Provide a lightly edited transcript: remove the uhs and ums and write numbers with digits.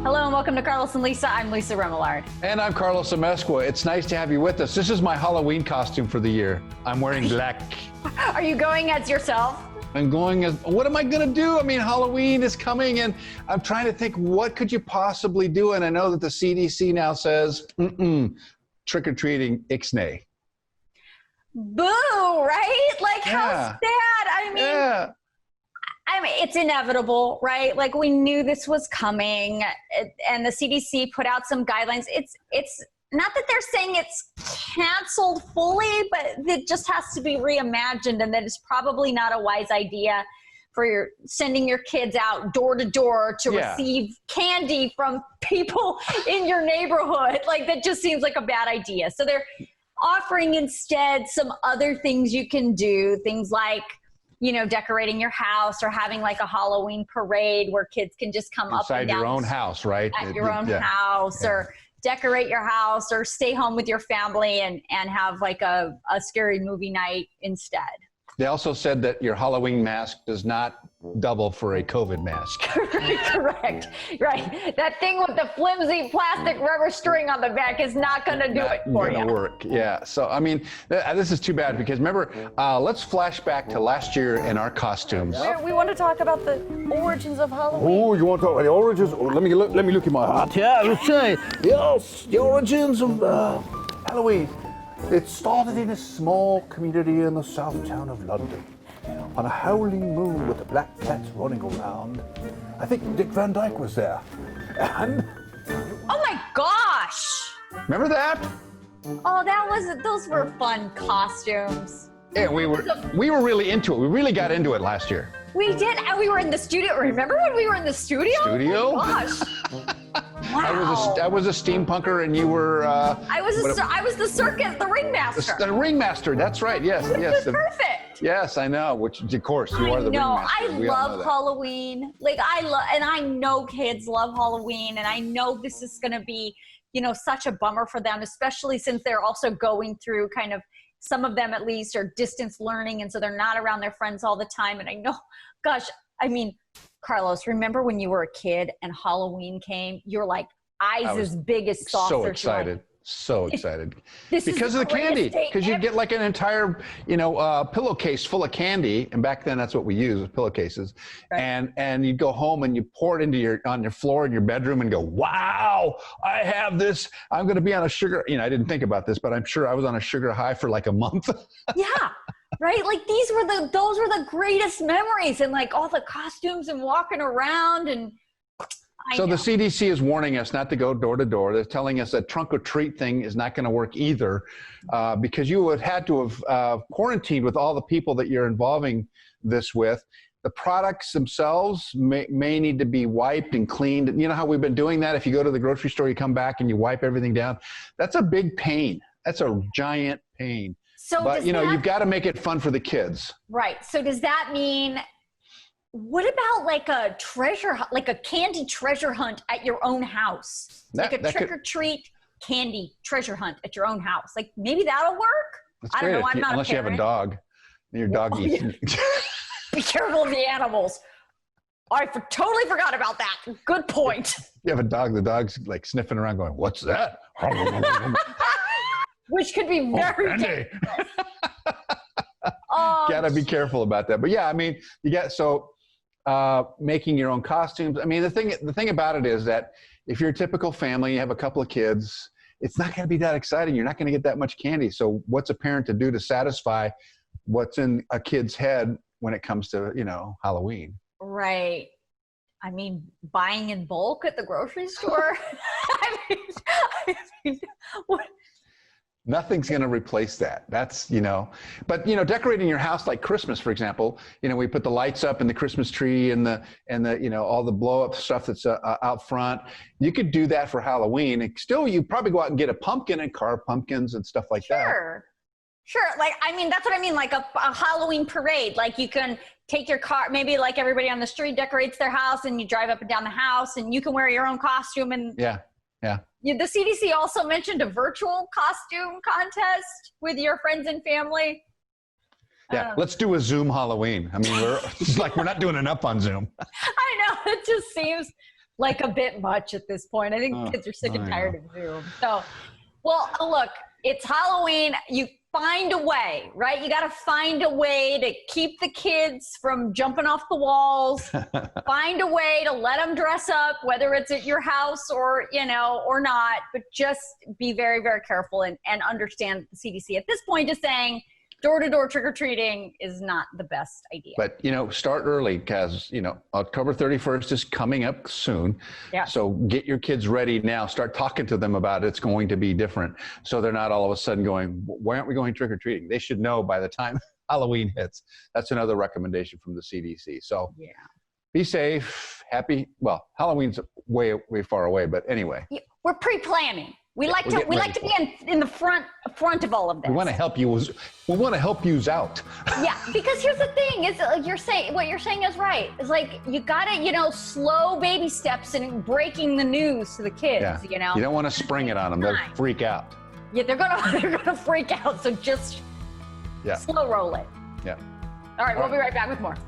Hello and welcome to Carlos and Lisa. I'm Lisa Remillard. And I'm Carlos Amezcua. It's nice to have you with us. This is my Halloween costume for the year. I'm wearing black. Are you going as yourself? I'm going as, what am I going to do? I mean, Halloween is coming and I'm trying to think, what could you possibly do? And I know that the CDC now says, trick-or-treating, ixnay. Boo, right? Like, how sad. I mean, it's inevitable, right? Like, we knew this was coming, and the CDC put out some guidelines. It's not that they're saying it's canceled fully, but it just has to be reimagined, and that it's probably not a wise idea for sending your kids out door to door to receive candy from people in your neighborhood. Like, that just seems like a bad idea. So they're offering instead some other things you can do, things like, you know, decorating your house or having like a Halloween parade where kids can just come up and down. Inside your own house, right? At your own house, or decorate your house, or stay home with your family and have like a scary movie night instead. They also said that your Halloween mask does not double for a COVID mask. Correct. Right. That thing with the flimsy plastic rubber string on the back is not going to do it for you. Not going to work. Yeah. So, I mean, this is too bad because remember, let's flash back to last year in our costumes. We want to talk about the origins of Halloween. Oh, you want to talk about the origins? Oh, let me look in my heart. Yeah, let's say, yes, the origins of Halloween. It started in a small community in the south town of London. On a howling moon with the black cats running around. I think Dick Van Dyke was there. And... oh my gosh! Remember that? Oh, those were fun costumes. Yeah, we were really into it. We really got into it last year. We did, and we were in the studio. Remember when we were in the studio? Oh my gosh. Wow. I was a steampunker, and you were. I was the circus, the ringmaster. The ringmaster. That's right. Yes, yes. Perfect. Yes, I know. Which, of course, you are the ringmaster. I love Halloween. Like and I know kids love Halloween, and I know this is going to be, you know, such a bummer for them, especially since they're also going through kind of. Some of them at least are distance learning, and so they're not around their friends all the time. And I know, gosh, I mean, Carlos, remember when you were a kid and Halloween came? You're like eyes as big as saucers. So excited. So excited because of the candy, because you get like an entire, you know, pillowcase full of candy. And back then that's what we used, was pillowcases. Right. And you'd go home and you pour it into on your floor in your bedroom and go, wow, I have this. I'm going to be on a sugar, you know, I didn't think about this, but I'm sure I was on a sugar high for like a month. Yeah. Right. Like those were the greatest memories, and like all the costumes and walking around and. So the CDC is warning us not to go door to door. They're telling us that trunk or treat thing is not going to work either, because you would had to have quarantined with all the people that you're involving this with. The products themselves may need to be wiped and cleaned. You know how we've been doing that? If you go to the grocery store, you come back and you wipe everything down. That's a big pain. That's a giant pain. But you know, you've got to make it fun for the kids. Right. So does that mean? What about like a candy treasure hunt at your own house? Like a trick-or-treat candy treasure hunt at your own house. Like maybe that'll work? I don't know. I'm not unless you have a dog. Your dog eats. Be careful of the animals. I totally forgot about that. Good point. You have a dog, the dog's like sniffing around going, what's that? Which could be very dangerous. Gotta be careful about that. But yeah, I mean, making your own costumes. I mean, the thing about it is that if you're a typical family, you have a couple of kids, it's not going to be that exciting. You're not going to get that much candy. So what's a parent to do to satisfy what's in a kid's head when it comes to, you know, Halloween? Right. I mean, buying in bulk at the grocery store. I mean, what? Nothing's going to replace that. That's, you know, but, you know, decorating your house like Christmas, for example, you know, we put the lights up and the Christmas tree and the, you know, all the blow up stuff that's out front. You could do that for Halloween. And still, you probably go out and get a pumpkin and carve pumpkins and stuff like that. Sure. Like, I mean, that's what I mean. Like a Halloween parade, like you can take your car, maybe like everybody on the street decorates their house and you drive up and down the house and you can wear your own costume and yeah. The CDC also mentioned a virtual costume contest with your friends and family. Yeah, let's do a Zoom Halloween. I mean, we're not doing enough on Zoom. I know, it just seems like a bit much at this point. I think kids are sick and tired of Zoom. So, well, look, it's Halloween. You find a way, right? You got to find a way to keep the kids from jumping off the walls. Find a way to let them dress up, whether it's at your house or, you know, or not, but just be very, very careful and understand the CDC at this point is saying door-to-door trick-or-treating is not the best idea. But, you know, start early because, you know, October 31st is coming up soon. Yeah. So get your kids ready now. Start talking to them about it's going to be different. So they're not all of a sudden going, why aren't we going trick-or-treating? They should know by the time Halloween hits. That's another recommendation from the CDC. So yeah. Be safe, happy. Well, Halloween's way, way far away, but anyway. We're pre-planning. We like to be in the front of all of this. We want to help you. We want to help you out. Yeah, because here's the thing: is what you're saying is right. It's like you gotta, you know, slow baby steps in breaking the news to the kids. Yeah. You know, you don't want to spring it on them; they'll freak out. Yeah, they're gonna freak out. So just slow roll it. Yeah. All right, we'll be right back with more.